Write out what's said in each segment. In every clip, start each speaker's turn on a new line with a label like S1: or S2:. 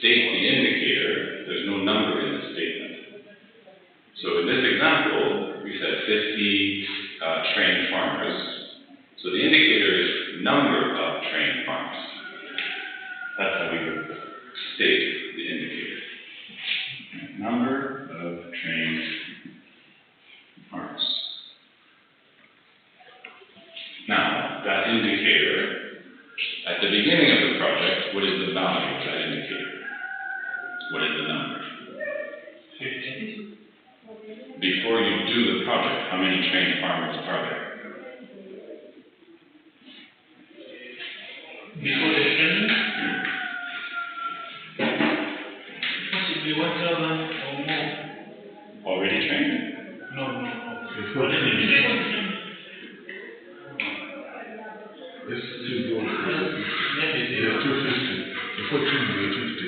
S1: state the indicator, there's no number in the statement. So in this example, we said 50 trained farmers. So the indicator is number of trained farms. That's how we would state the indicator. Number of trained farms. Now, that indicator, at the beginning of the project, what is the value of that indicator? What is the number?
S2: 50.
S1: Before you do the project, how many trained farmers are there?
S2: Before the training? Possibly 1,000 or more.
S1: Already trained?
S2: No.
S3: Before
S2: Already trained.
S3: It's still going for
S2: Maybe
S3: It's
S2: 0.
S3: 250. Before training, we were 50.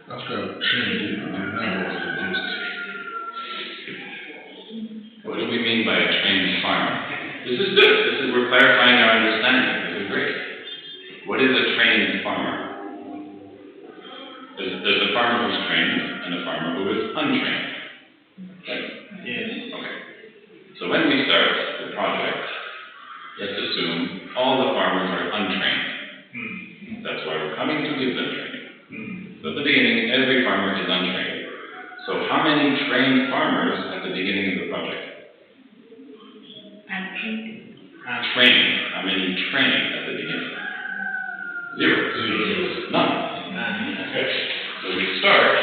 S3: After training, the number was reduced.
S1: What do we mean by a trained farmer? This is good. We're clarifying our understanding. This is great. What is a trained farmer? There's a farmer who's trained and a farmer who is untrained. Right?
S2: Yes.
S1: Okay. So when we start the project, let's assume all the farmers are untrained. That's why we're coming to give them training. So at the beginning, every farmer is untrained. So how many trained farmers at the beginning of the project? Trained. How many trained at the beginning? 0. None. Okay. So we start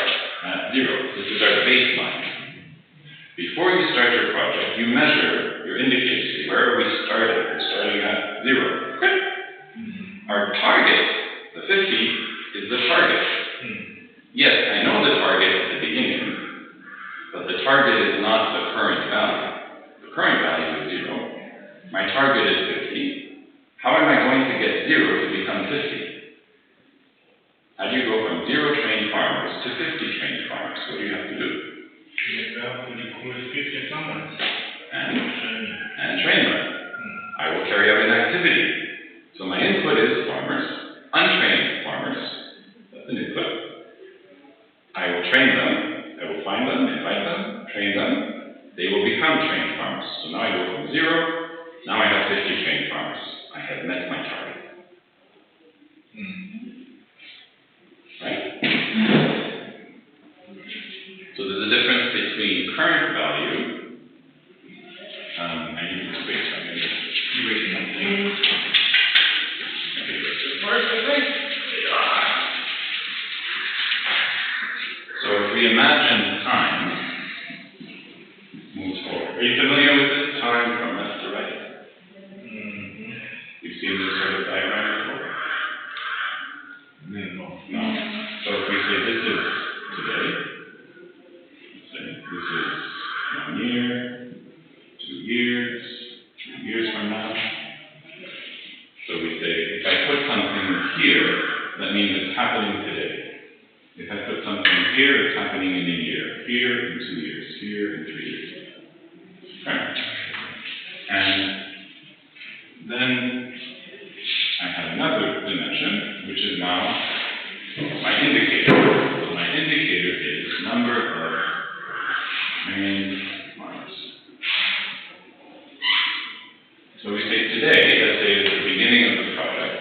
S1: at 0. This is our baseline. Before you start your project, you measure your indicators. Where are we starting? We're starting at 0. Okay. Our target, the 50, is the target. Yes, I know the target at the beginning, but the target is not the current value. The current value is 0. My target is 50. How am I going to get 0 to become 50? How do you go from 0 trained farmers to 50 trained farmers? What do you have to do?
S2: You have to recruit 50 farmers.
S1: And train them. I will carry out an activity. So my input is farmers, untrained farmers. That's an input. I will train them. I will find them, invite them, train them. They will become trained farmers. So now I go from 0. Now I have 50 trained farmers. I have met my target. Right? So there's a difference between current value. I need to wait. I'm going to erase something. Okay, erase this part, I think. So if we imagine time moves forward. Are you familiar with this? Time from left to right. You've seen this sort of diagram before? No. So if we say this is today, say this is 1 year, 2 years, 3 years from now. So we say if I put something here, that means it's happening today. If I put something here, it's happening in a year. Here in 2 years. Here in 3 years. Right? And then I have another dimension, which is now my indicator. So my indicator is number of trained farmers. So we say today, let's say it's the beginning of the project.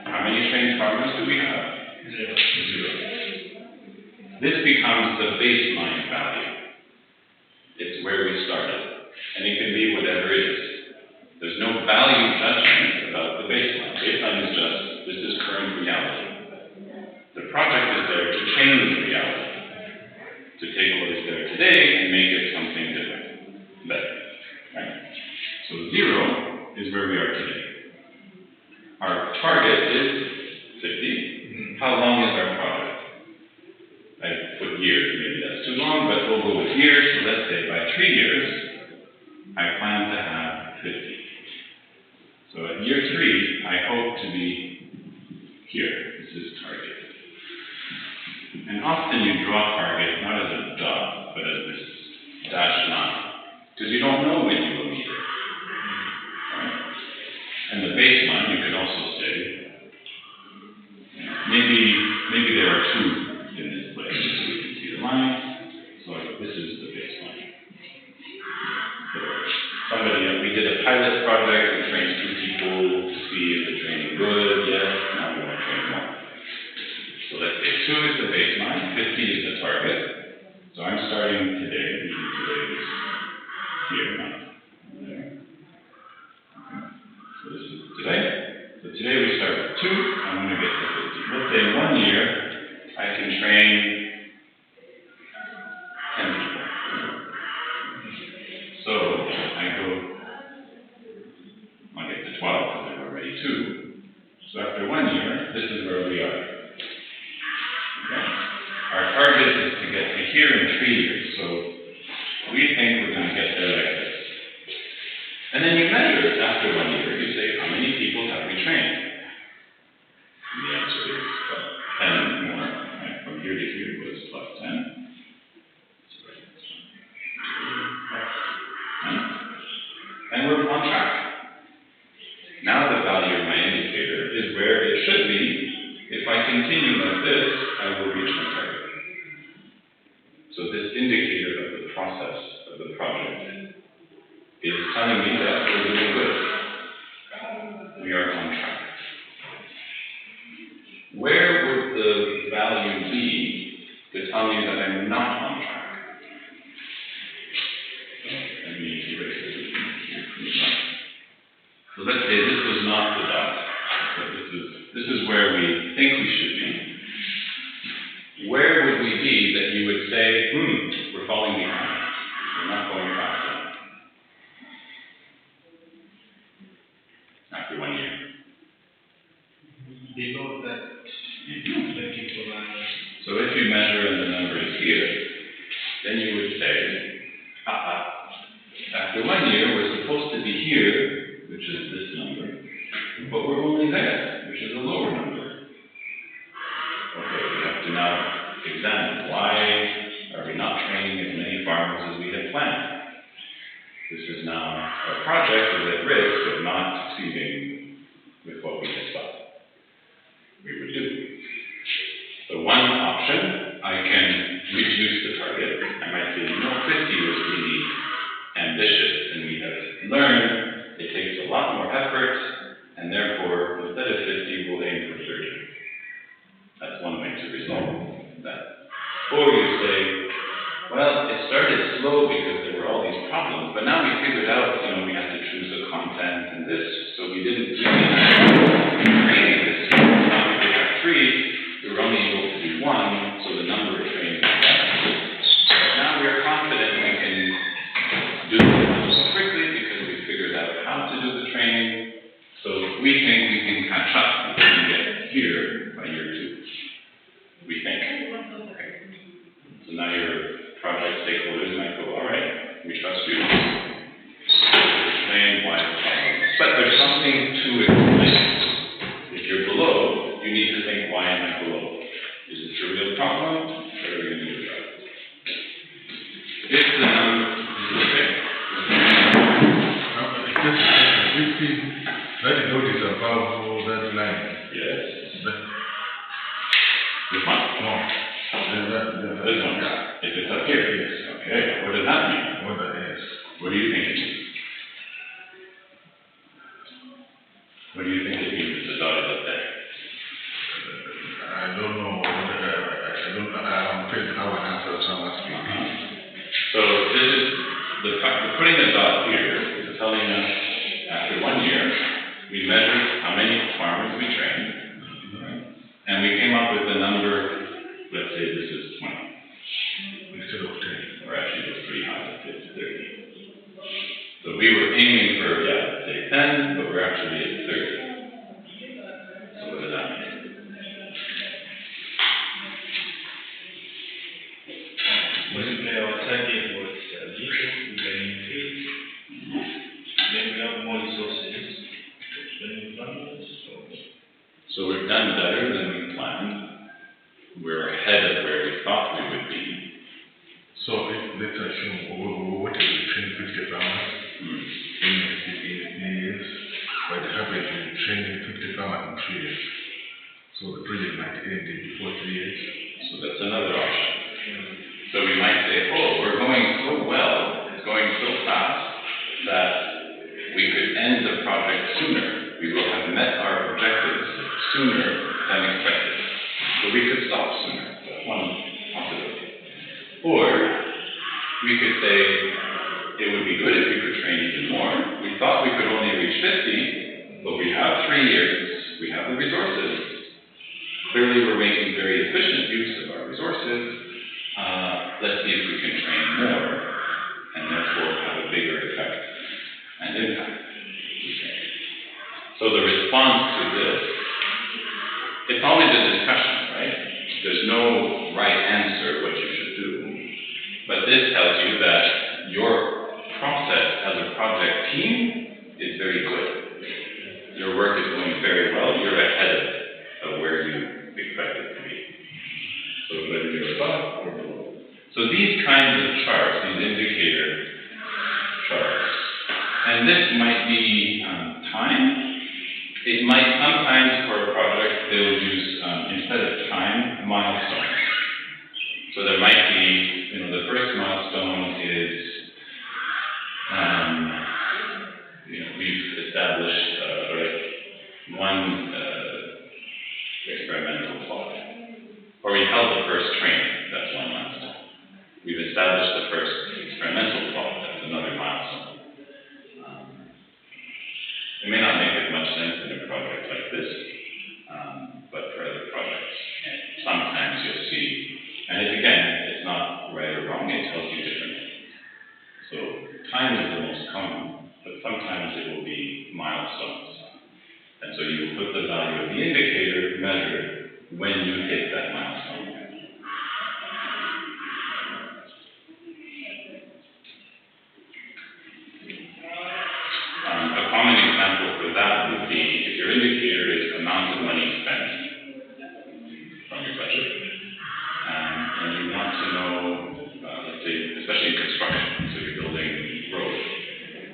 S1: How many trained farmers do we have? 0. This becomes the baseline value. It's where we started. And it can be whatever it is. There's no value judgment about the baseline. Baseline is just, this is current reality. The project is there to change reality. To take what is there today and make it something different. Better. Right? So 0 is where we are today. Our target is 50. How long is our project? I put years, maybe that's too long, but we'll go with years. So let's say by 3 years, I plan to have 50. So at year 3, I hope to be here. This is target. And often you draw target not as a dot, but as this dashed line. Because you don't know when you will meet it. Right? And the baseline, you can also say, maybe there are 2 pilot project, we trained 2 people to see is the training good, yes, now we want to train more. So let's say 2 is the baseline, 50 is the target. So I'm starting today, meaning today is here, not there. Okay. So this is today. So today we start with 2, I'm going to get to 50. Let's say in 1 year, I can train 10 people. So I get to 12 because I'm already 2. So after 1 year, this is where we are. Okay? Our target is to get to here in 3 years. So we think we're going to get there like this. And then you measure it after 1 year. You say, how many people have we trained? And the answer is 10 more. Right? From here to here was plus 10. And we're on track. Now the value of my indicator is where it should be. If I continue like this, I will reach my target. So this indicator of the process of the project is telling me that we're doing good. We are on track. Where would the value be to tell me that I'm not on track? Let me erase this. So let's say this was not the dot. So this is where we think we should be. Where would we be that you would say, we're falling behind. We're not going fast enough. After 1 year.
S2: Below that,
S1: So if you measure and the number is here, then you would say, after 1 year, we're supposed to be here, which is this number, but we're only there, which is a lower number. Okay, we have to now examine why are we not training as many farmers as we had planned. This is now our project is at risk of not succeeding with what we had thought we would do. So one option, I can reduce the target. I might say, 50 was really ambitious, and we have learned it takes a lot more effort, and therefore, instead of 50, we'll aim for 30. That's one way to resolve that. Or you say, well, it started slow because there were all these problems, but now we figured out, we have to choose the content and this, so we didn't really have training this. Now we did have 3, we were only able to do 1, so the number of trainings is less. But now we are confident we can do it quickly because we figured out how to do the training. So we think we can catch up and get here by year 2. We think. Okay. So now your project stakeholders might go, all right, we trust you. Explain why the problem. But there's something to explain. If you're below, you need to think, why am I below? Is this a real problem? What are we going to do about it? If the number is okay.
S3: That is what is above that line.
S1: Yes.
S3: That,
S1: This one?
S3: no.
S1: This one. If it's up here.
S3: Yes.
S1: Okay. What does that mean?
S3: What that is.
S1: What do you think it means? What do you think it means if the dot is up there?
S3: I don't know. I'm afraid to have an answer, so I'm asking.
S1: So this is the fact we're putting a dot here is telling us after 1 year we measured how many farmers we trained, and we came up with a number. Let's say this is 20
S3: Instead of 10.
S1: or actually it's pretty high. It's 30. So we were aiming for let's say 10, but we're actually at 30. So what does that mean?
S2: Basically, our target was little, we can increase. Then we have more resources to train farmers.
S1: So we've done better than we planned. We're ahead of where we thought we would be.
S3: So let's assume what if we train 50 farmers in 3 years, but they happen to train 50 farmers in 3 years. So the project might end before 3 years.
S1: So that's another option. So we might say, we're going so well, it's going so fast, that we could the project sooner. We will have met our objectives sooner than expected. So we could stop sooner. That's one possibility. Or we could say it would be good if we could train even more. We thought we could only reach 50, but we have 3 years. We have the resources. Clearly, we're making very efficient use of our resources. Let's see if we can train more and therefore have a bigger effect and impact. So the response to this, it's always a discussion, right? There's no right answer what you should do. But this tells you that your process as a project team is very good. Your work is going very well. You're ahead of where you expected to be. So whether you're above or below. So these kinds of charts, these indicator charts, and this might be time. It might sometimes for a project they'll use instead of time, milestones. So there might be, the first milestone is we've established one experimental plot, or we held the first training. That's one milestone. We've established the first experimental plot. That's another milestone. It may not make as much sense in a project like this, but for other projects, sometimes you'll see, and it's not right or wrong, it tells you differently. So time is the most common, but sometimes it will be milestones. And so you will put the value of the indicator measured when you hit that milestone. A common example for that would be if your indicator is amount of money spent from your budget, and you want to know, let's say, especially in construction, so you're building roads.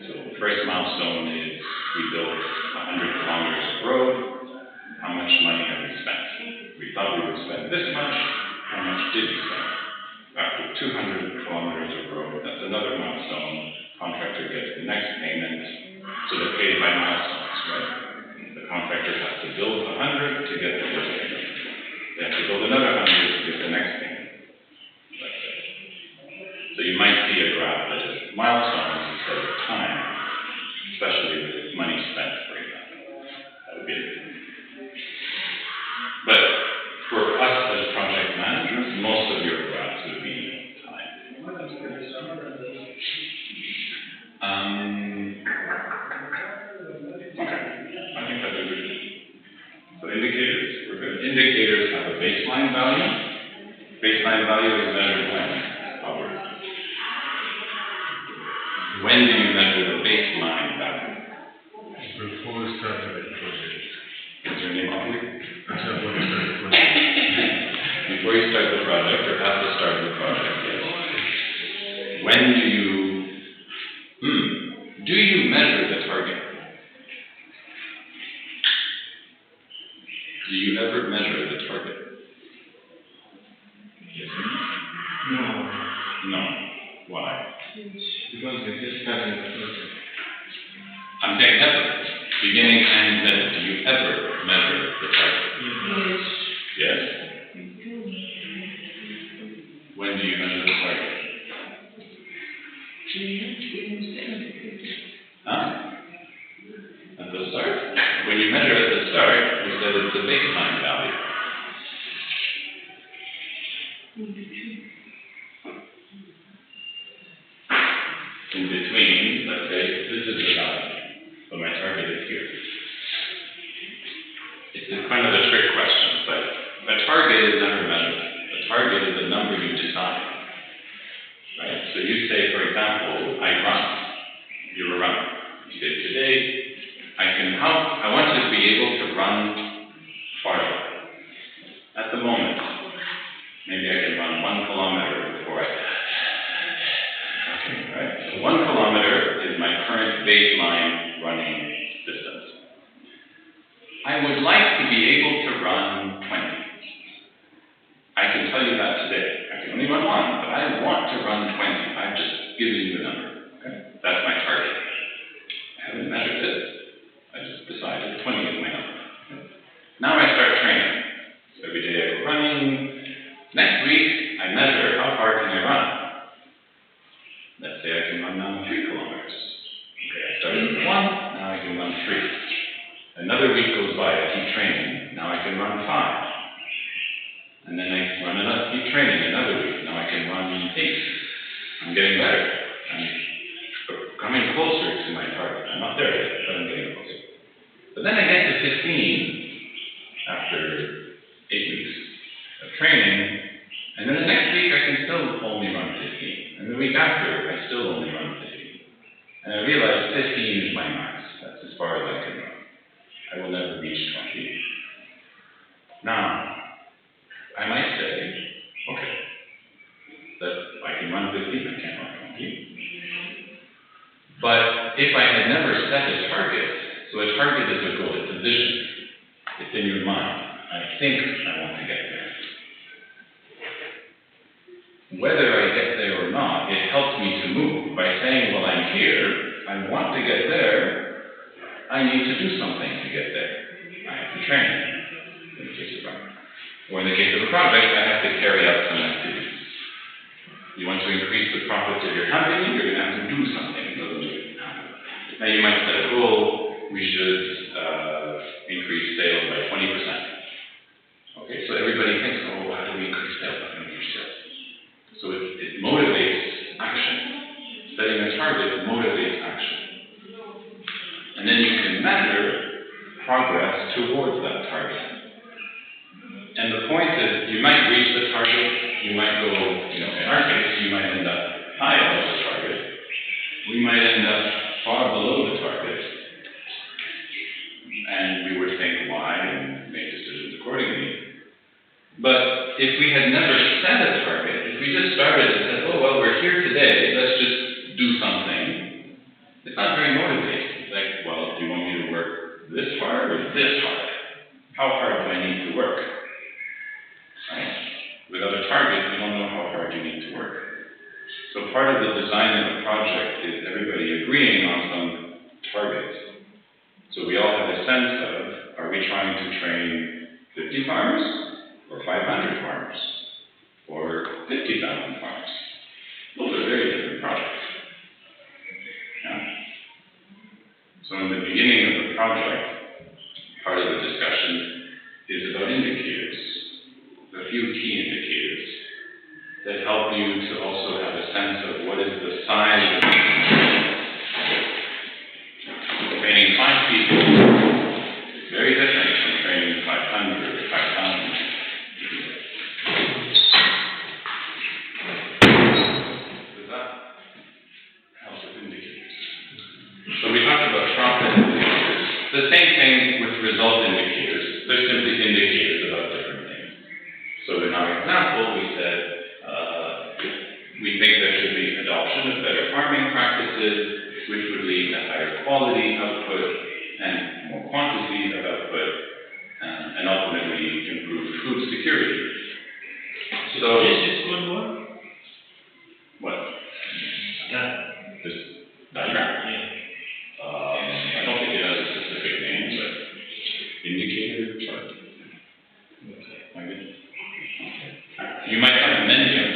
S1: So the first milestone is we built 100 kilometers of road. How much money have we spent? We thought we would spend this much. How much did we spend? After 200 kilometers of road, that's another milestone. Contractor gets the next payment. So they're paid by milestones, right? The contractor has to build 100 to get the first payment. They have to build another 100 to get the next payment. So you might see a graph that is milestones instead of time, especially with money spent, for example. That would be it. But for us as project managers, most of your graphs would be time. That's good. I think that's a good. So indicators, we're good. Indicators have a baseline value. Baseline value is measured when? When do you measure the baseline value?
S3: Before we start the project.
S1: What's your name, Ollie?
S3: Before we start the project.
S1: Before you start the project, or at the start of the project, yes. When do you measure the target? Do you ever measure the target? Yes. No. Why?
S2: Because we just started the project.
S1: I'm saying ever. Beginning and then, do you ever measure the target? Yes. When do you measure the target? At the start? When you measure at the start, we said it's the baseline value. In between, let's say, this is the value, but my target is here. It's kind of a trick question, but a target is never measured. A target is a number you decide. Right? So you say, for example, I run. You're a runner. You say, today, I want to be able to run farther. At the moment, maybe I can run 1 kilometer before I right? So 1 kilometer is my current baseline running distance. I would like to be able to run 20. I can tell you that today. I can only run 1, but I want to run 20. I've just given you the number. Okay? That's my target. I haven't measured it, next week, I measure how far can I run. Let's say I can run now 3 kilometers. Okay, I started with 1, now I can run 3. Another week goes by, I keep training, now I can run 5. And then I run another, keep training another week, now I can run 8. I'm getting better. I'm coming closer to my target. I'm not there yet, but I'm getting closer. But then I get to 15 after 8 weeks of training, and then the next week I can still only run 15. And the week after, I still only run 15. And I realize 15 is my max. That's as far as I can run. I will never reach 20. Now, I might say, okay, that I can run 15, I can't run 20. But if I had never set a target, so a target is a goal, it's a vision, it's in your mind. I think I want to get there. Whether I get there or not, it helps me to move by saying, well, I'm here, I want to get there, I need to do something to get there. I have to train, in the case of running. Or in the case of a project, I have to carry out some activities. You want to increase the profits of your company, you're going to have to do something. Now you might set a goal, we should increase sales by 20%. Okay, so everybody thinks, oh, how do we increase sales? How do we increase sales? So it motivates action. Setting a target motivates action. And then you can measure progress towards that target. And the point is, you might reach the target, you might go, in our case, you might end up high above the target. We might end up far below the target. And we would think why and make decisions accordingly. But if we had never set a target, if we just started and said, oh, well, we're here today, let's just do something, it's not very motivating. It's like, well, do you want me to work this hard or this hard? How hard do I need to work? Right? Without a target, you don't know how hard you need to work. So part of the design of a project is everybody agreeing on some targets. So we all have a sense of, are we trying to train 50 farmers or 500 farmers or 50,000 farmers? Those are very different projects. Yeah? So in the beginning of the project, part of the discussion is about indicators. A few key indicators that help you to also have a sense of what is the size of training 5 people is very different from training 500 or 5,000. Does that help with indicators? So we talked about profit indicators. The same thing with result indicators. They're simply indicators about different things. So in our example, we said we think there should be adoption of better farming practices, which would lead to higher quality output and more quantity of output, and ultimately improve food security. So
S2: This is good one?
S1: what?
S2: That.
S1: This diagram?
S2: Yeah.
S1: I don't think it has a specific name, but indicator chart.
S2: Okay.
S1: You might have many of them.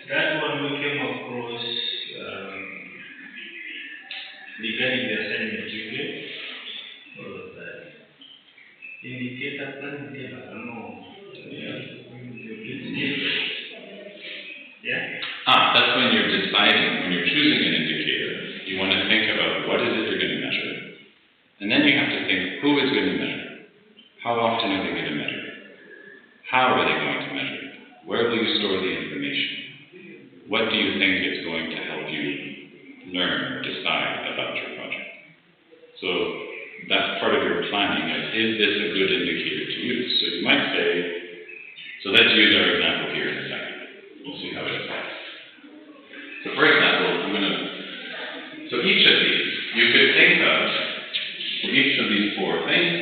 S2: That one we came across regarding the assignment you gave. Indicator plan, I don't know. It's different. Yeah?
S1: That's when you're deciding, when you're choosing an indicator, you want to think about what is it you're going to measure. And then you have to think, who is going to measure? How often are they going to measure? How are they going to measure it? Where will you store the information? What do you think is going to help you learn or decide about your project? So that's part of your planning. Is this a good indicator to use? So you might say, so let's use our example here in a second. We'll see how it applies. So for example, so each of these, you could think of, for each of these 4 things,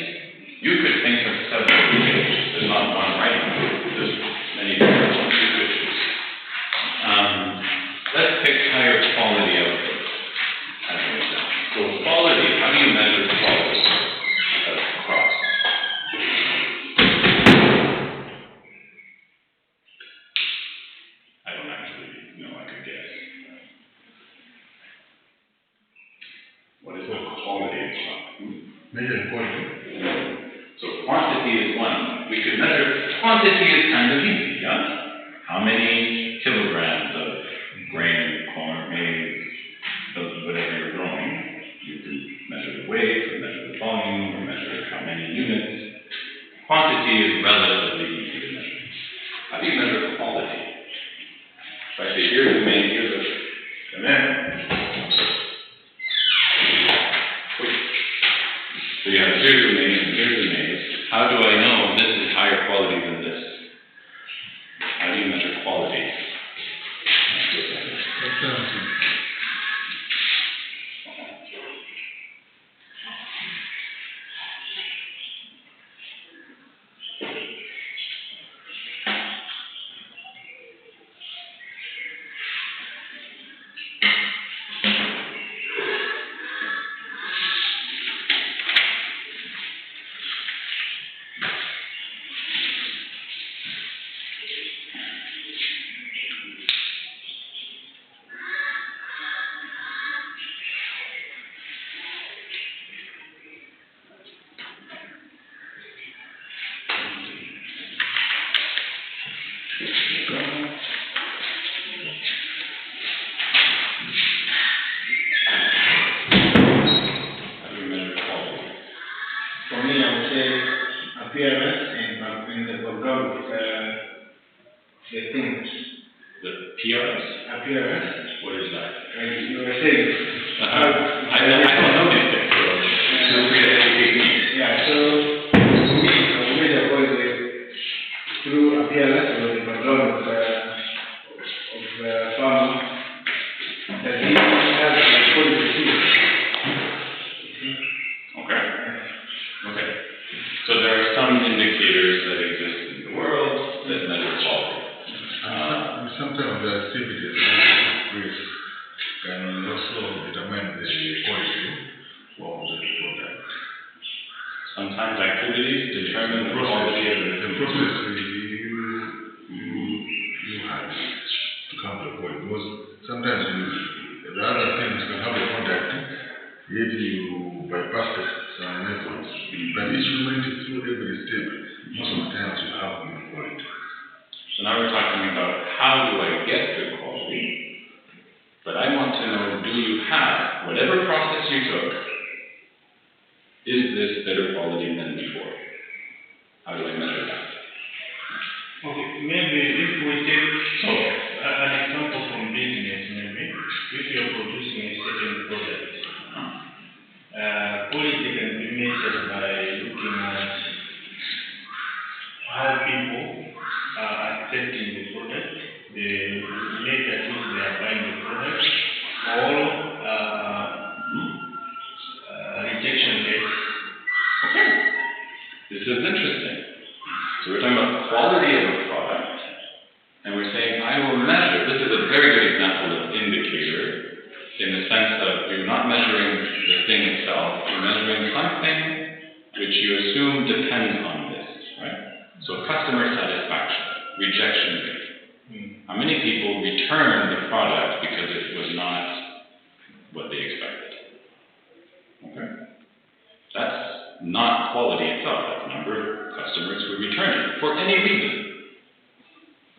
S1: you could think of several indicators. There's not one right answer. There's many different ones you could choose. Let's pick higher quality output as an example. So quality, how do you measure quality of crops?
S3: Measure quality.
S1: So quantity is one. We could measure, quantity is kind of easy, yeah? How many kilograms of grain, corn, maize, whatever you're growing, you can measure the weight, or measure the volume, or measure how many units. Quantity is relatively easy to measure. How do you measure quality? If I say, here's the maize, here's the banana. So you have here's the maize and here's the maize. How do I know this is higher quality than this? How do you measure quality?
S4: For me, I would say appearance and the background of the things.
S1: The PRS?
S4: Appearance.
S1: What is that?
S4: Like you were saying.
S1: I don't know these things, so feel free to educate me.
S4: Yeah, so for me, the way that goes is through appearance or the background of the farmer that he has a quality.
S1: Okay. Okay. So there are some indicators that exist in the world that measure quality.
S3: Sometimes the activities risk can also determine the quality of the product.
S1: Sometimes activities determine the quality of
S3: The process you have to come to a point, because sometimes the other things can have a contact, yet you bypass some methods, but if you went through every step, most of the times you have good quality.
S1: So now we're talking about how do I get good quality, but I want to know, do you have, whatever process you took, is this better quality than before? How do I measure that?
S2: Okay, maybe if we take an example from business, maybe, if you're producing a certain product, quality can be measured by looking at how people are accepting the product, the rate at which they are buying the product, or rejection rate.
S1: Okay. This is interesting. So we're talking about quality of a product, and we're saying I will measure. This is a very good example of indicator in the sense of you're not measuring the thing itself, you're measuring something which you assume depends on this, right? So customer satisfaction, rejection rate. How many people return the product because it was not what they expected? Okay? That's not quality itself, that's the number of customers who return it for any reason.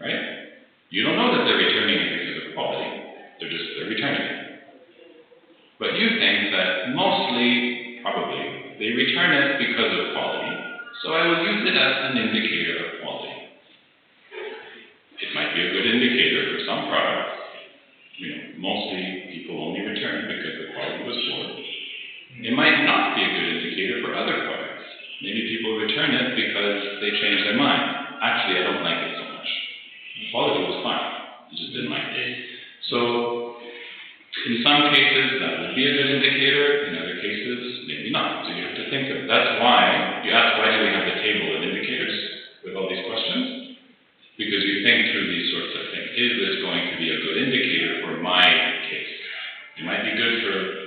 S1: Right? You don't know that they're returning it because of quality, they're returning it. But you think that mostly, probably, they return it because of quality, so I will use it as an indicator of quality. It might be a good indicator for some products. Mostly people only return because the quality was poor. It might not be a good indicator for other products. Maybe people return it because they change their mind. Actually, I don't like it so much. The quality was fine. I just didn't like it. So, in some cases, that would be a good indicator. In other cases, maybe not. So you have to think of it. That's why you ask, why do we have a table of indicators with all these questions? Because you think through these sorts of things. Is this going to be a good indicator for my case? It might be good for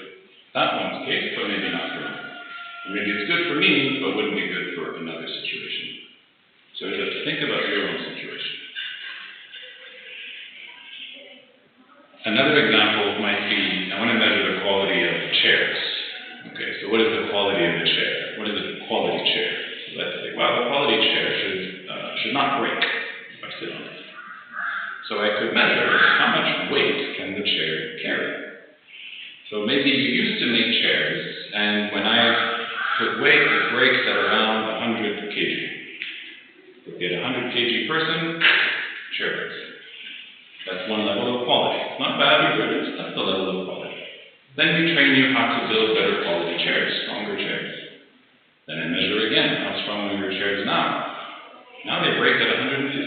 S1: that one's case, but maybe not for me. Or maybe it's good for me, but wouldn't be good for another situation. So you have to think about your own situation. Another example might be, I want to measure the quality of chairs. Okay, so what is the quality of the chair? should not break if I sit on it. So I could measure how much weight can the chair carry. So maybe you used to make chairs, and when I put weight, it breaks at around 100 kg. If you get a 100 kg person, chair breaks. That's one level of quality. It's not bad or good, that's the level of quality. Then we train you how to build better quality chairs, stronger chairs. Then I measure again how strong are your chairs now. Now they break at 150.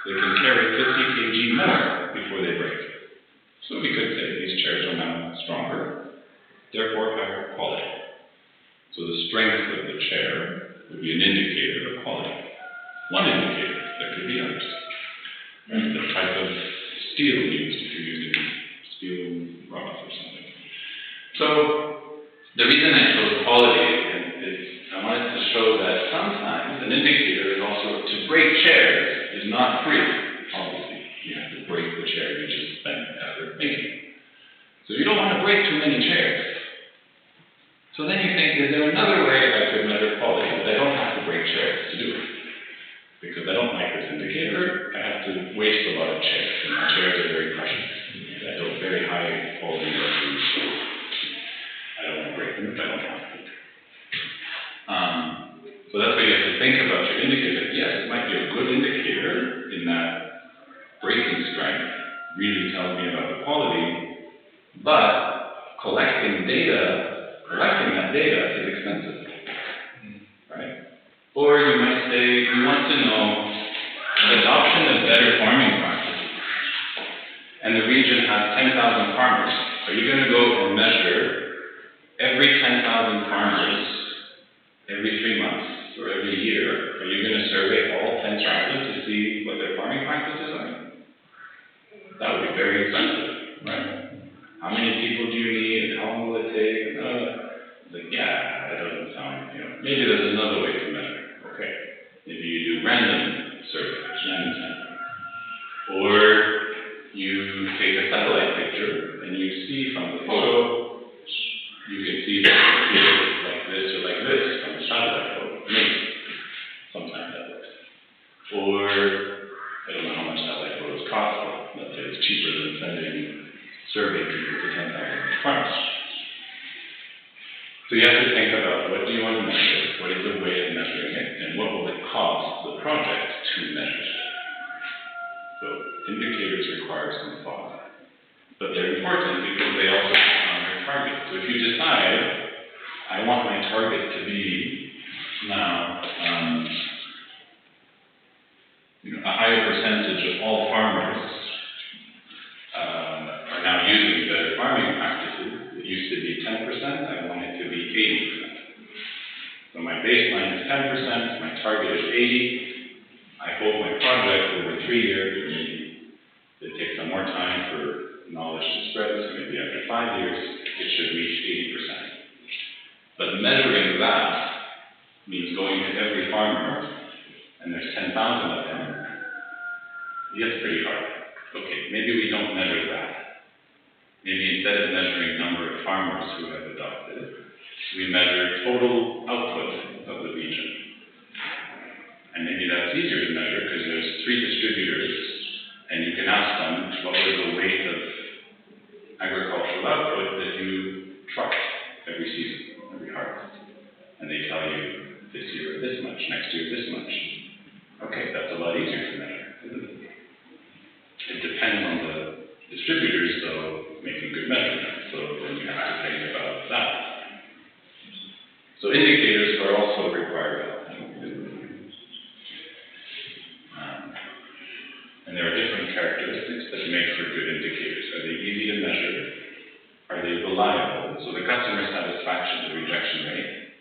S1: They can carry 50 kg more before they break. So we could say these chairs are now stronger, therefore higher quality. So the strength of the chair would be an indicator of quality. One indicator, there could be others. The type of steel used if you're using steel rods or something. So the reason I chose quality is I wanted to show that sometimes an indicator is also to break chairs is not free. Obviously, you have to break the chair you just spent effort making. So you don't want to break too many chairs. So then you think, is there another way I could measure quality that I don't have to break chairs to do it? Because I don't like this indicator, I have to waste a lot of chairs, and my chairs are very precious. I build very high quality workers, so I don't want to break them if I don't have to. So that's why you have to think about your indicator. Yes, it might be a good indicator in that breaking strength really tells me about the quality, but collecting that data is expensive, right? Or you might say, we want to know adoption of better farming practices. And the region has 10,000 farmers. Are you going to go and measure every 10,000 farmers every 3 months or every year? Are you going to survey all 10 tribes to see what their farming practices are? That would be very expensive, right? How many people do you need and how long will it take? That doesn't sound, maybe there's another way to measure. Okay, maybe you do random surveys, random sampling. Or you take a satellite picture and you see from the photo, you can see that the field is like this or like this from the satellite photo. Maybe. Sometimes that works. Or, I don't know how much satellite photos cost, but let's say it's cheaper than sending survey people to 10,000 farms. So you have to think about what do you want to measure, what is the way of measuring it, and what will it cost the project to measure it. So indicators require some thought, but they're important because they also on their target. So if you decide, I want my target to be now a higher percentage of all farmers are now using better farming practices. It used to be 10%, I want it to be 80%. So my baseline is 10%, my target is 80%. I hope my project over 3 years, maybe it takes some more time for knowledge to spread, so maybe after 5 years, it should reach 80%. But measuring that means going to every farmer, and there's 10,000 of them. That's pretty hard. Okay, maybe we don't measure that. Maybe instead of measuring number of farmers who have adopted, we measure total output of the region. And maybe that's easier to measure because there's 3 distributors, and you can ask them what was the weight of agricultural output that you truck every season, every harvest. And they tell you this year this much, next year this much. Okay, that's a lot easier to measure, isn't it? It depends on the distributors, though, making good measurements, so then you have to think about that. So indicators are also required. And there are different characteristics that make for good indicators. Are they easy to measure? Are they reliable? So the customer satisfaction, the rejection rate,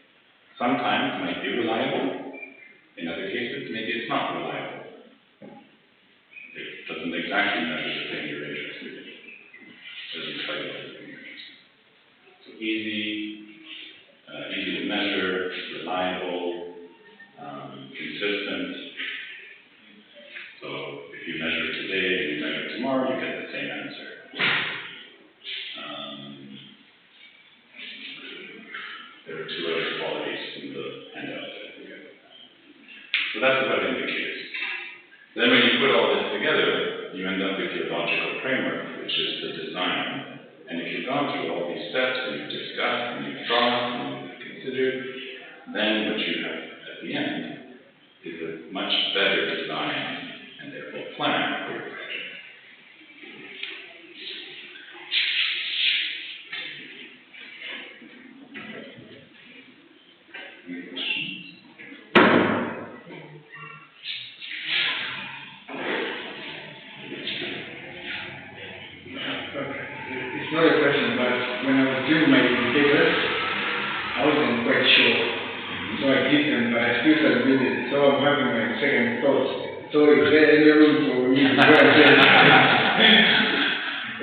S1: sometimes might be reliable. In other cases, maybe it's not reliable. It doesn't exactly measure the thing you're interested in. It doesn't tell you what the thing you're interested in. So easy to measure, reliable, consistent. So if you measure today and you measure tomorrow, you get the same answer. There are 2 other qualities in the handout that we get. So that's about indicators. you end up with your logical framework, which is the design. And if you've gone through all these steps and you've discussed and you've drawn and you've considered, then what you have at the end is a much better design and therefore plan for your project. Any questions?
S4: It's not a question, but when I was doing my indicators, I wasn't quite sure. So I did them, but I still submitted. So I'm having my second thought. So is there any room for me to go and say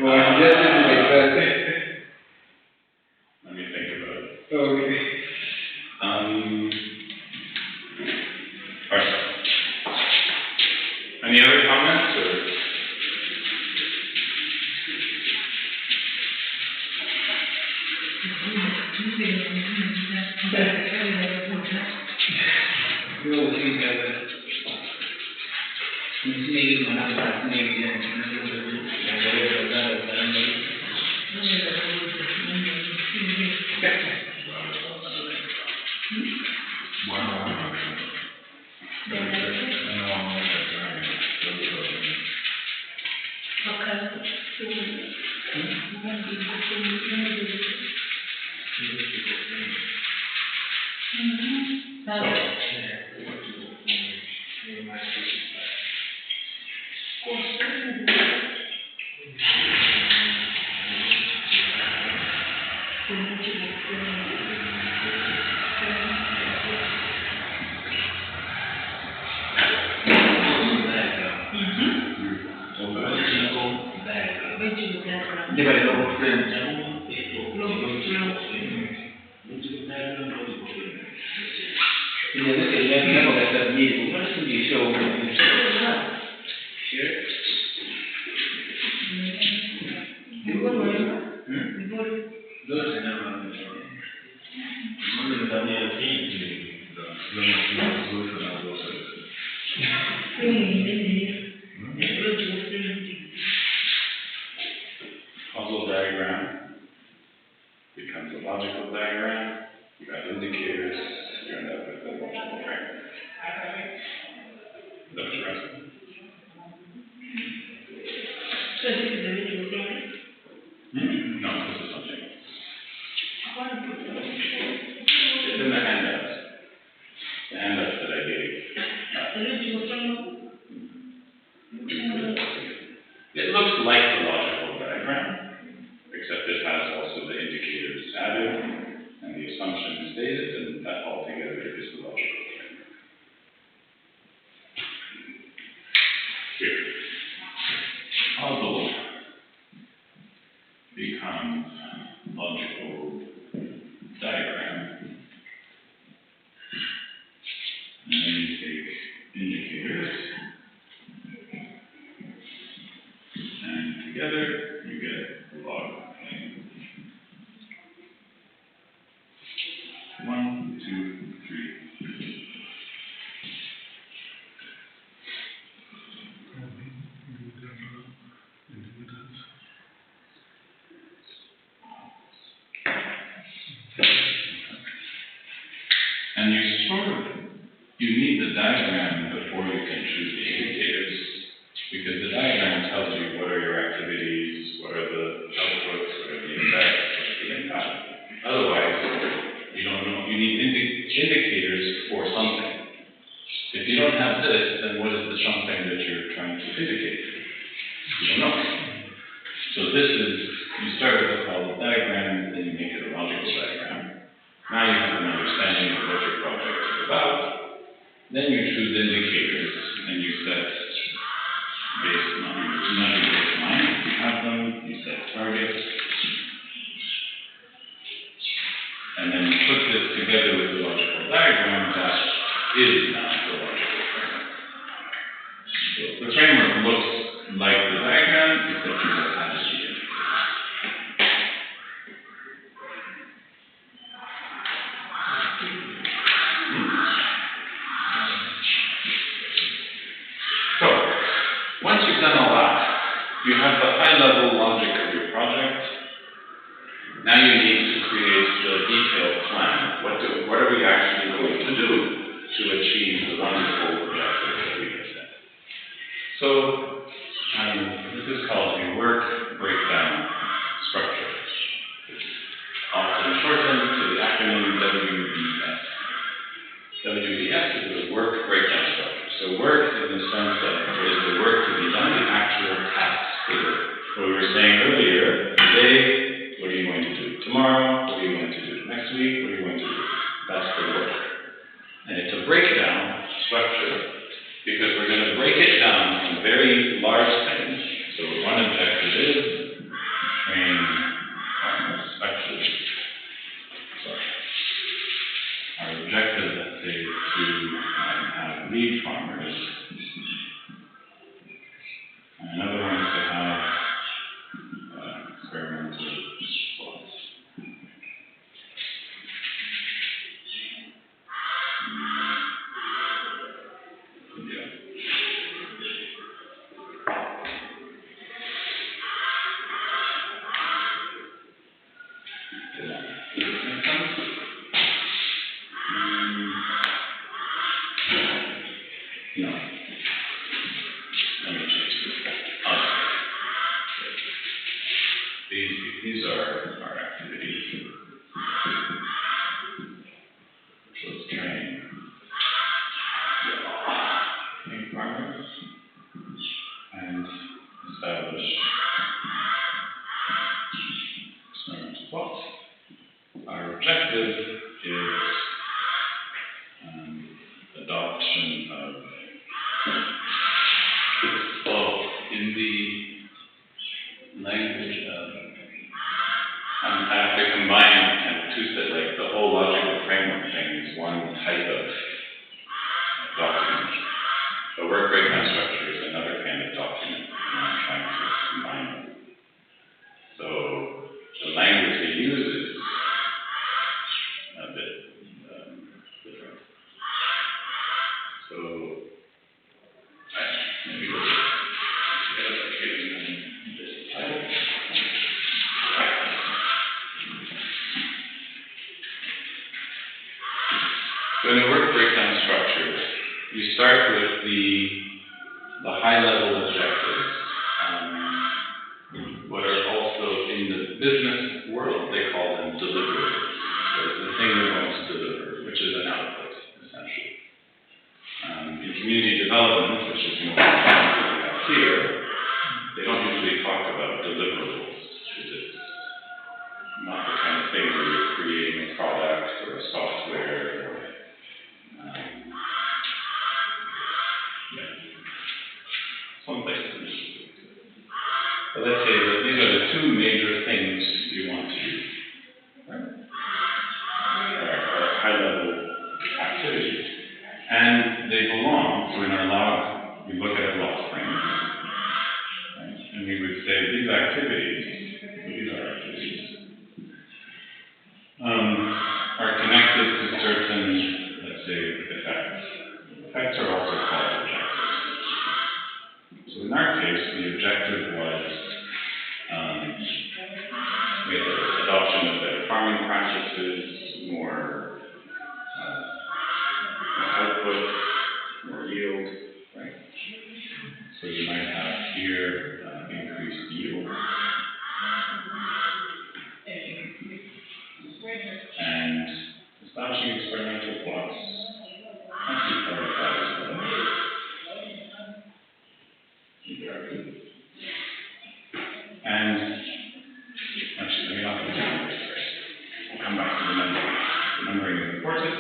S4: or I'm just sitting like that?
S1: Let me think about it.
S4: Okay.
S1: Alright. Any other comments or?
S4: You always think that maybe when I'm not maybe
S1: Causal diagram becomes a logical diagram. You have indicators. You end up with a logical framework. Is that what you're asking? No, this is something else. It's in the handouts. The handouts that I gave. It looks like the logical diagram, except it has also the indicators added and the assumptions stated, and that altogether is the logical framework. Here. Causal becomes logical diagram. And then you take indicators, and together you get log plane. 1, 2, 3. And you need the diagram before you can choose the indicators, because the diagram tells you what are your activities, what are the outputs, what are the effects, what's the impact. Otherwise, you don't know. You need indicators for something. If you don't have this, then what is the something that you're trying to indicate? You don't know. So this is, you start with a causal diagram, then you make it a logical diagram. Now you have an understanding of what your project is about. Then you choose indicators, and you set baseline, measure baseline. You have them, you set targets. And then you put this together with the logical diagram that is now the logical framework. So the framework looks like the diagram, except you just have to see it. So, once you've done all that, you have the high-level logic of your project. Now you need to create the detailed plan. What are we actually going to do to achieve the wonderful objectives that we have set? So, this is called a work breakdown structure, often shortened to the acronym WBS. WBS is the work breakdown structure. So work in the sense that it is the work to be done, the actual tasks. What we were saying earlier, today, what are you going to do? Tomorrow, what are you going to do? Next week, what are you going to do? That's the work. And it's a breakdown structure because we're going to break it down in very large things. So one objective is train farmers. Actually, sorry. Our objective, let's say, to have lead farmers. And another one is to have experimental plots. Yeah. Does this make sense? No. Let me change this. These are our activities. So let's train farmers and establish experimental plots. Our objective is adoption of, in the language of, I have to combine kind of two sets, like the whole logical framework thing is one type of document. The work breakdown structure is another kind of document, and I'm trying to combine them. So the language we use is a bit different. So maybe we'll get a location in this title. So in a work breakdown structure, you start with the high-level objectives. What are also in the business world, they call them deliverables. So it's the thing you're going to deliver, which is an output, essentially. In community development, which is more what we have here, they don't usually talk about deliverables, because it's not the kind of thing where you're creating a product or a software or some places. But let's say that these are the two major things you want to do. Right? Are high-level activities. And they belong, so in our log, we look at a log frame. Right? And we would say these are activities, are connected to certain, let's say, effects. Effects are also called objectives. So in our case, the objective was we had the adoption of better farming practices, more output, more yield, right? So you might have here increased yield. And establishing experimental plots. That's the part of that as well. And actually, let me not do the numbers first. We'll come back to the numbering. The numbering is important.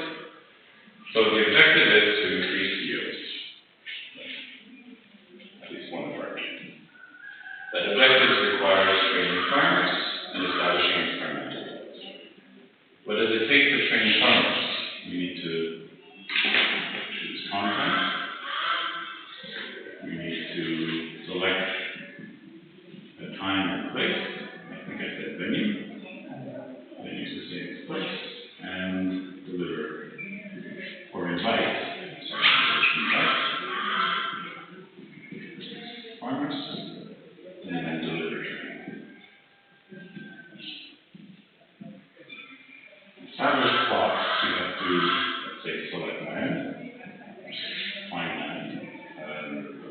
S1: So the objective is to increase yield. At least one of our objectives. That objective requires training farmers and establishing experimental plots. What does it take to train farmers? We need to choose content. We need to select the time and place. I think I said venue. Venue is the same as place. And deliver or invite. Sorry, invite farmers. And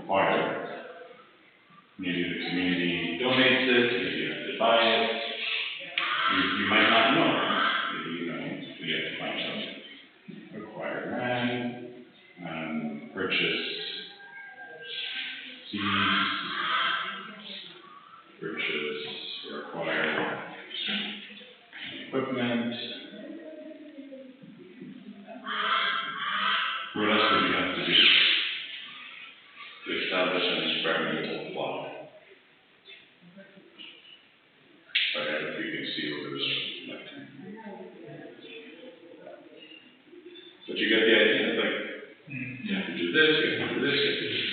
S1: required. Maybe the community donates it, maybe you have to buy it. You might not know. Maybe you know we have to find some required land, purchase seeds, purchase required equipment. What else would you have to do to establish an experimental plot? I don't know if you can see over the left hand. But you get the idea, like, you have to do this, you have to do this, you have to do this.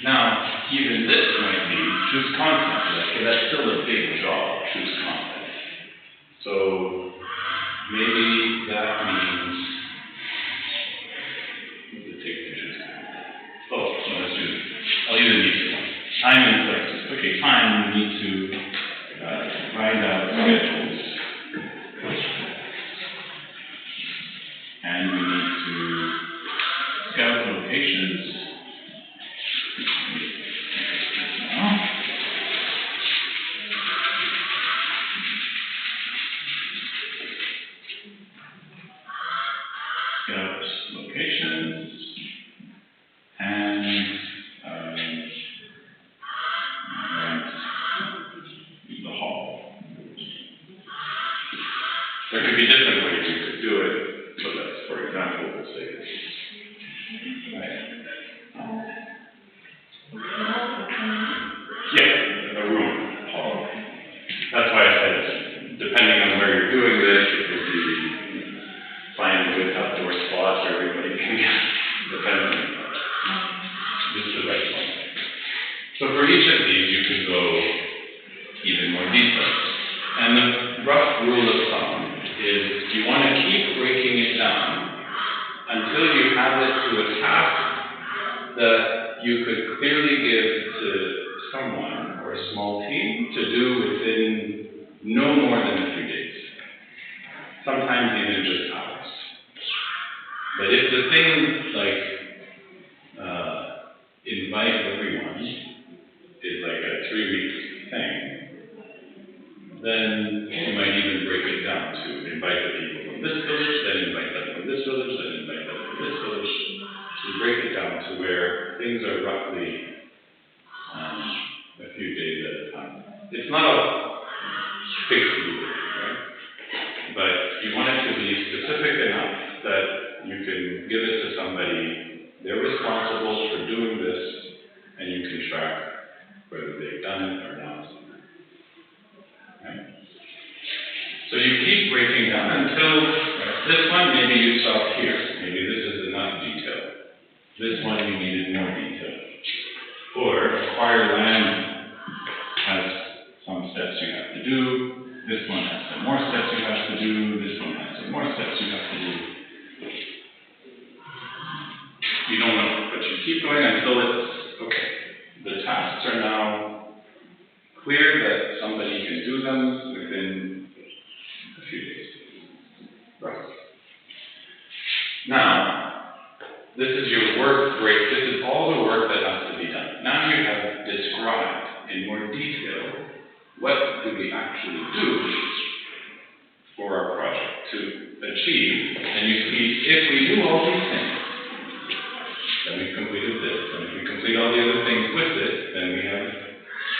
S1: Now, even this might be choose content. Okay, that's still a big job, choose content. So maybe that means what does it take to choose content? Oh, no, let's do this. I'll use an easy one. Time and place. Okay, time, we need to find out schedules. And we need to scout locations. Scout locations and rent the hall. There could be different ways you could do it. So that's, for example, let's say this. Right. Yeah, a room, hall. That's why I said, depending on where you're doing this, it could be find a good outdoor spot where everybody can get, depending on just the right one. So for each of these, you can go even more detailed. And the rough rule of thumb is you want to keep breaking it down until you have it to a task that you could clearly give to someone or a small team to do within no more than a few days. Sometimes even just hours. But if the thing, like, invite everyone is like a 3-week thing, then you might even break it down to invite the people from this village, then invite them from this village, then invite them from this village. So you break it down to where things are roughly a few days at a time. It's not a fixed rule, right? But you want it to be specific enough that you can give it to somebody, they're responsible for doing this, and you can track whether they've done it or not. Right? So you keep breaking down until this one, maybe you stop here. Maybe this is enough detail. This one, you needed more detail. Or acquire land has some steps you have to do. This one has some more steps you have to do. This one has some more steps you have to do. You don't know, but you keep going until it's okay. The tasks are now clear that somebody can do them within a few days. Right. Now, this is your work break. This is all the work that has to be done. Now you have described in more detail what do we actually do for our project to achieve. And you see, if we do all these things, then we've completed this. And if we complete all the other things with it, then we have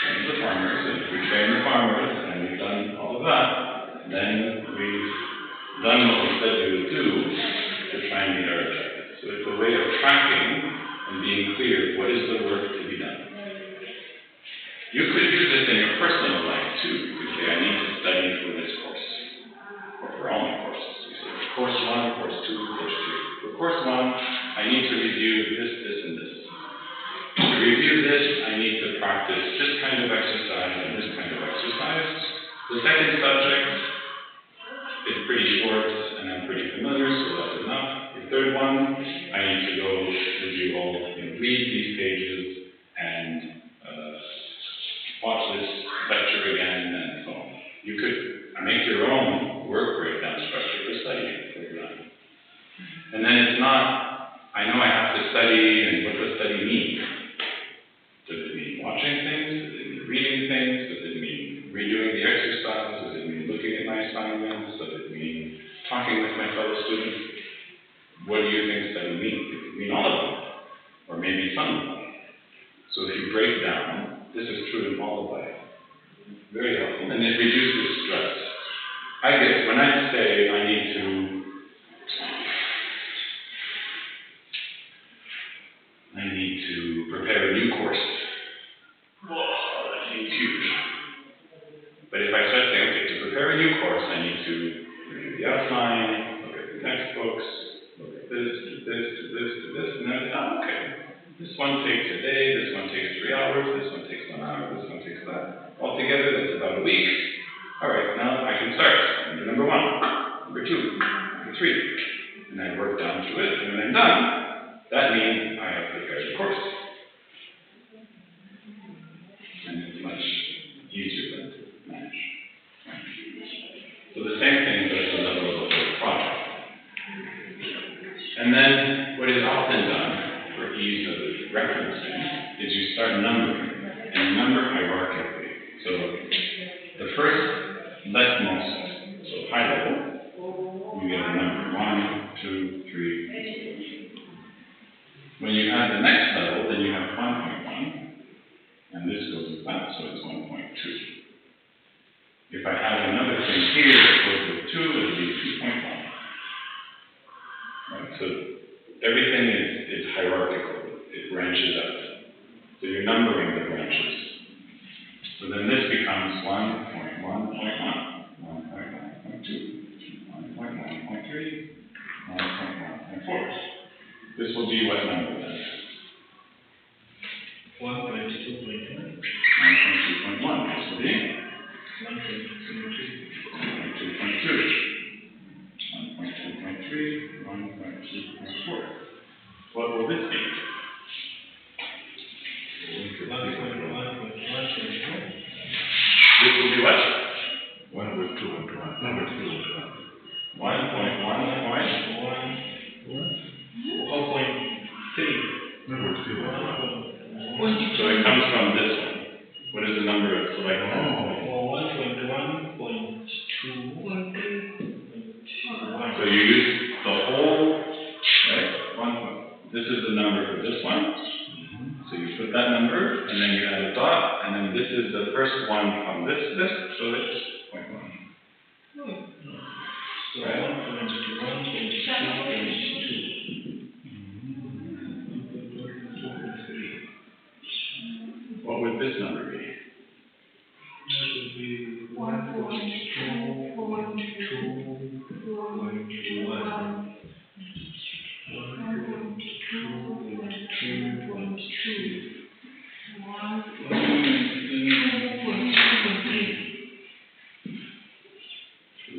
S1: trained the farmers. And if we train the farmers and we've done all of that, then we've done what we said we would do to try and meet our objectives. So it's a way of tracking and being clear what is the work to be done. You could do this in your personal life too. You could say, I need to study for this course. Or for all my courses. You say, course 1, course 2, course 3. For course 1, I need to review this, this, and this. To review this, I need to practice this kind of exercise and this kind of exercise. The second subject is pretty short and I'm pretty familiar, so that's enough. The third one, I need to go review all, read these pages and watch this lecture again and so on. You could make your own work breakdown structure for study. And then it's not, I know I have to study, and what does study mean? Does it mean watching things? Does it mean reading things? Does it mean redoing the exercise? Does it mean looking at my assignments? Does it mean talking with my fellow students? What do you think study means? It could mean all of them, or maybe some of them. So if you break down, this is true in all of life. Very helpful, and it reduces stress. I guess when I say I need to prepare a new course. Whoa, that seems huge. But if I start saying, okay, to prepare a new course, I need to review the outline, look at the textbooks, look at this, do this, do this, do this, and then, okay. This one takes a day, this one takes 3 hours, this one takes 1 hour, this one takes that. Altogether, that's about a week. All right, now I can start. Number 1, number 2, number 3. And I work down through it, and when I'm done, that means I have prepared the course. And it's much easier then to manage. So the same thing goes to the level of the whole project. And then what is often done for ease of referencing is you start numbering, and number hierarchically. So the first leftmost, so high level, you get a number 1, 2, 3. When you have the next level, then you have 1.1, and this goes with that, so it's 1.2. If I have another thing here that goes with 2, it'll be 2.1. Right? So everything is hierarchical. It branches out. So you're numbering the branches. So then this becomes 1.1.1, 1.1.2, 1.1.3, 1.1.4. This will be what number then?
S2: 1.2.1.
S1: 1.2.1. This will be 1.2.2. 1.2.3, 1.2.4. What will this be?
S2: 1.1.1.1.
S1: This will be what?
S3: 1 with 2 and 1. No, with 2 and 1.
S2: 1.3.
S3: No, with 2 and 1.
S1: So it comes from this one. What is the number of select?
S2: Or 1.1.2.
S1: So you use the whole, right? This is the number for this one. So you put that number, and then you add a dot, and then this is the first one from this list, so it's 0.1.
S2: So 1.1.2.2.
S1: What would this number be?
S2: That would be 1.2.1.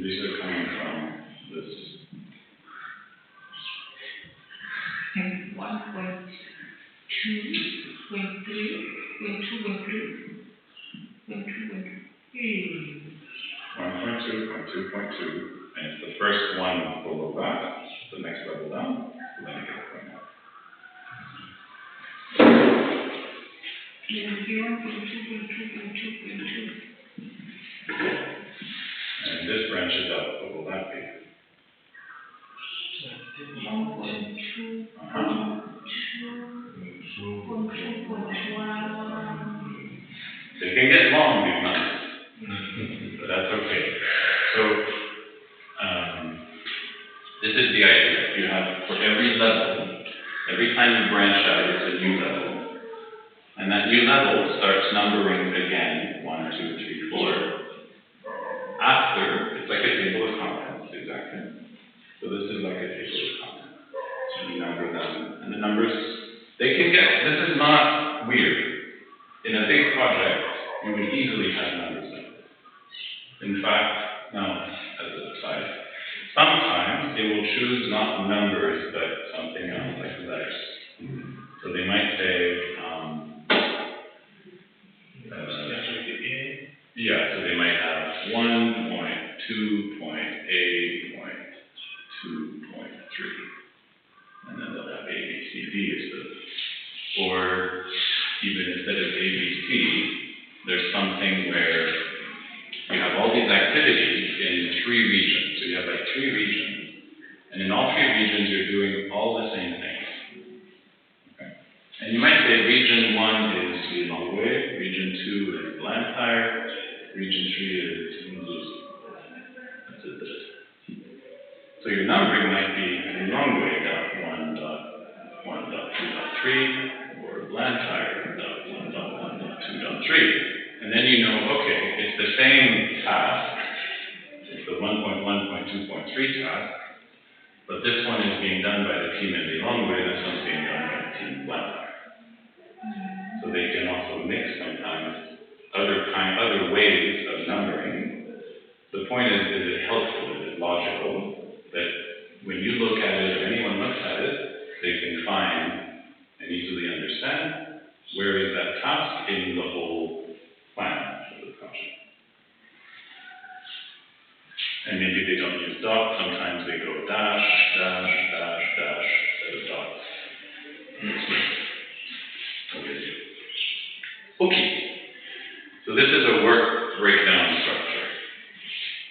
S1: These are coming from this. 1.2.2.2, and it's the first one below that, the next level down, so then you get it right now. And this branches out, what will that be? They can get long, these numbers, but that's okay. So, this is the idea. You have, for every level, every time you branch out, it's a new level. And that new level starts numbering again, 1, 2, 3, 4. After, it's like a table of contents, exactly. So this is like a table of contents. So you number them, and the numbers, they can get, this is not weird. In a big project, you would easily have numbers like this. In fact, no, as an aside, sometimes they will choose not numbers, but something else, like letters. So they might say, yeah, so they might have 1.2.8.2.3. is the, or even instead of ABC, there's something where you have all these activities in 3 regions. So you have like 3 regions, and in all 3 regions you're doing all the same things. Okay? And you might say region 1 is Lilongwe, region 2 is Blantyre, region 3 is Mzuzu. That's it. So your numbering might be Lilongwe .1.1.2.3 or Blantyre .1.1.2.3. And then you know, okay, it's the same task, it's the 1.1.2.3 task, but this one is being done by the team in Lilongwe, this one's being done by the team in Blantyre. So they can also mix sometimes other ways of numbering. The point is it helpful? Is it logical? That when you look at it, or anyone looks at it, they can find and easily understand where is that task in the whole plan of the project. And maybe they don't use dots, sometimes they go dash, dash, dash, dash, instead of dots. Okay, so this is a work breakdown structure.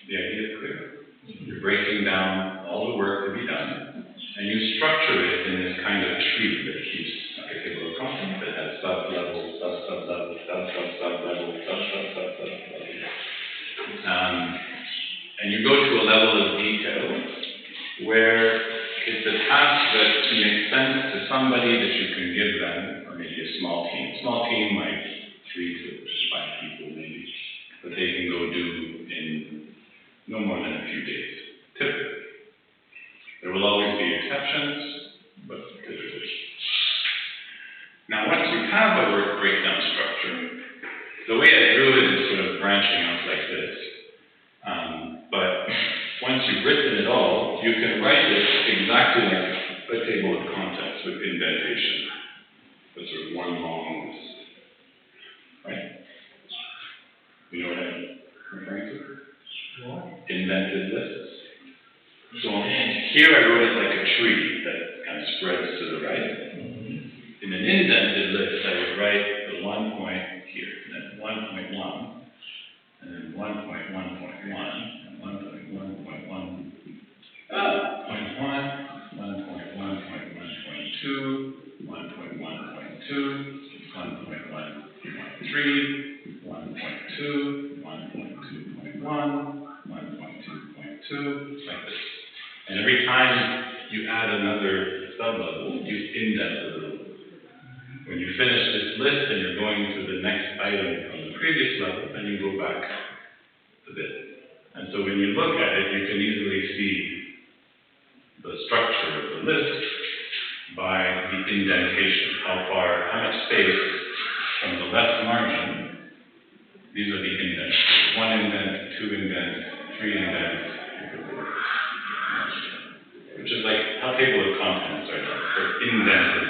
S1: The idea is clear. You're breaking down all the work to be done, and you structure it in this kind of tree that keeps like a table of contents that has sub-level, sub-sub-level, sub-sub-sub-level, sub-sub-sub-sub-level. And you go to a level of detail where it's a task that makes sense to somebody that you can give them, or maybe a small team. Small team, like 3 to 5 people maybe, that they can go do in no more than a few days, typically. There will always be exceptions, but typically. Now, once you have a work breakdown structure, the way I drew it is sort of branching out like this. But once you've written it all, you can write it exactly like a table of contents with indentation. It's sort of one long list. Right? You know what I'm referring to? Indented lists. So here I wrote it like a tree that kind of spreads to the right. In an indented list, I would write the 1 point here, and then 1.1, and then 1.1.1, and 1.1.1, 1.1.1.2, 1.1.2, 1.1.3, 1.2, 1.2.1, 1.2.2, like this. And every time you add another sublevel, you indent a little. When you finish this list and you're going to the next item from the previous level, then you go back a bit. And so when you look at it, you can easily see the structure of the list by the indentation. How much space from the left margin. These are the indents. 1 indent, 2 indents, 3 indents, which is like how table of contents are done. They're indented.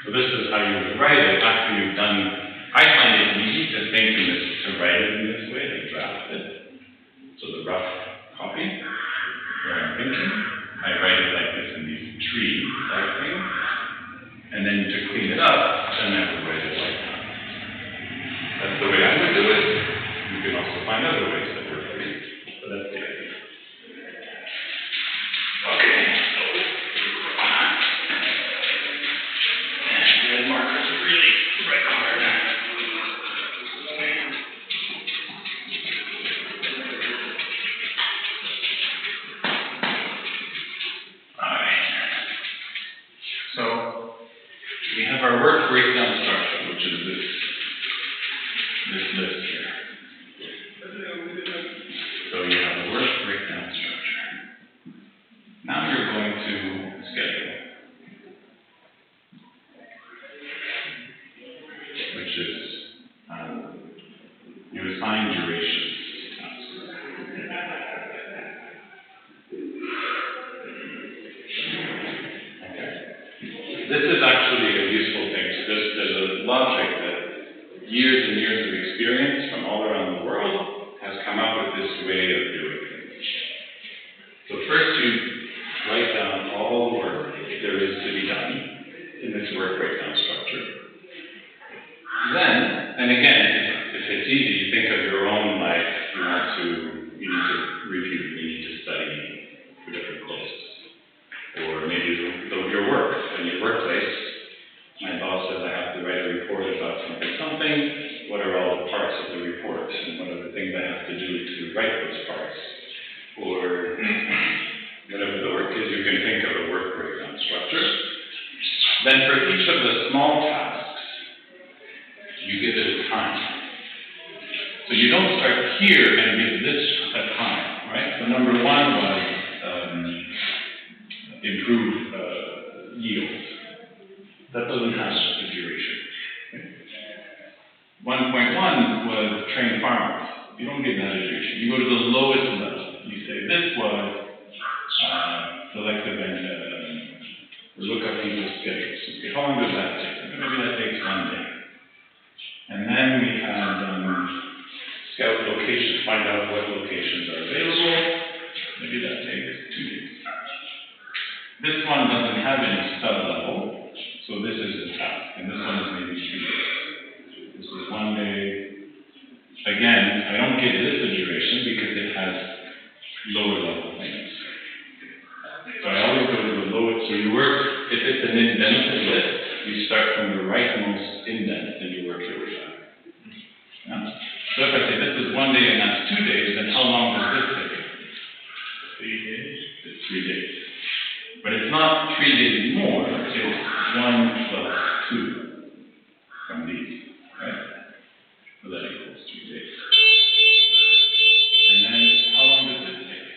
S1: So this is how you would write it after you've done. I find it easy to write it in this way, to draft it. So the rough copy, where I'm thinking, I write it like this in these tree type things. And then to clean it up, then I would write it like that. That's the way I would do it. You can also find other ways that work for you. But that's the idea. Okay. Red markers really write hard. Alright. So we have our work breakdown structure, which is this list here. So you have a work breakdown structure. Now you're going to schedule, which is you assign durations to tasks. Okay. This is actually a useful thing. So there's a logic that years and years of experience from all around the world has come up with this way of doing things. So first you write down all the work there is to be done in this work breakdown structure. Then, and again, if it's easy, you think of your own life, you need to review, you need to study for different courses. Or maybe your work, in your workplace, my boss says I have to write a report about something. What are all the parts of the report? And what are the things I have to do to write those parts? Or whatever the work is, you can think of a work breakdown structure. Then for each of the small tasks, you give it a time. So you don't start here and give this a time, right? So number one was improve yield. That doesn't have a duration. 1.1 was train farmers. You don't give that a duration. You go to the lowest level. You say this was selective and look up people's schedules. Okay, how long does that take? Maybe that takes 1 day. And then we had scout locations, find out what locations are available. Maybe that takes 2 days. This one doesn't have any sub-level, so this is a task, and this one is maybe 2 days. This is 1 day. Again, I don't give this a duration because it has lower level things. So I always go to the lowest. So you work, if it's an indented list, you start from the rightmost indent and you work your way back. Yeah? So if I say this is 1 day and that's 2 days, then how long does this take?
S2: 3 days.
S1: It's 3 days. But it's not 3 days more, it's 1 plus 2 from these, right? So that equals 3 days. And then how long does this take?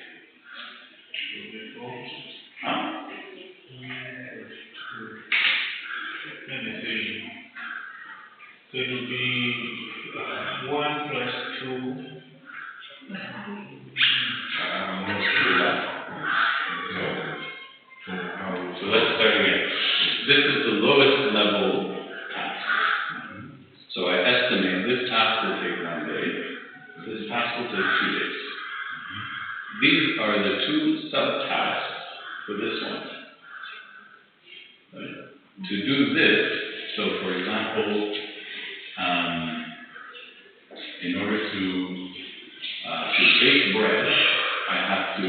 S1: Huh?
S2: Let me see. So it will be 1 plus 2.
S1: So let's start again. This is the lowest level task. So I estimate this task will take 1 day. This task will take 2 days. These are the 2 subtasks for this one. Right? To do this, so for example, in order to bake bread, I have to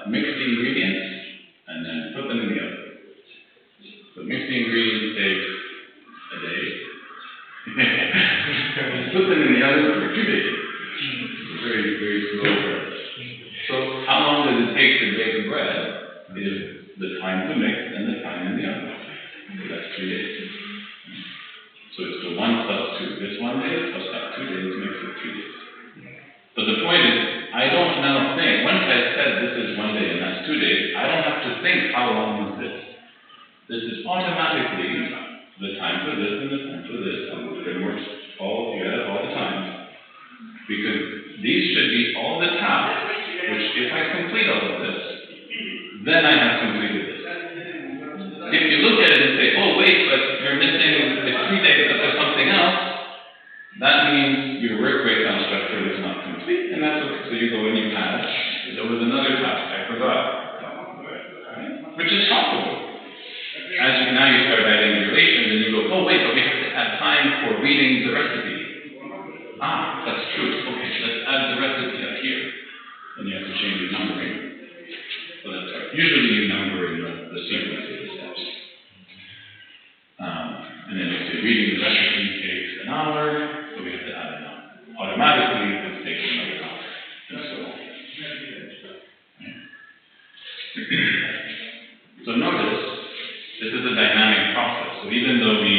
S1: mix the ingredients and then put them in the oven. So mix the ingredients takes a day. Put them in the oven for 2 days. Very, very slow process. So how long does it take to bake bread is the time to mix and the time in the oven. So that's 3 days. So it's the 1 plus 2. This 1 day plus that 2 days makes it 3 days. So the point is, I don't now think, once I said this is 1 day and that's 2 days, I don't have to think how long is this. This is automatically the time for this and the time for this. And it works all together all the time. Because these should be all the tasks, which if I complete all of this, then I have completed this. If you look at it and say, oh wait, but you're missing the 3 days, but there's something else, that means your work breakdown structure is not complete, and that's okay. So you go and you add, there was another task I forgot, right? Which is possible. As you now you start adding relations, and you go, oh wait, but we have to add time for reading the recipe. Ah, that's true. Okay, let's add the recipe up here. Then you have to change the numbering. So that's right. Usually you number in the sequence of the steps. And then you say reading the recipe takes an hour, so we have to add an hour. Automatically, this takes another hour, and so on. So notice, this is a dynamic process. So even though we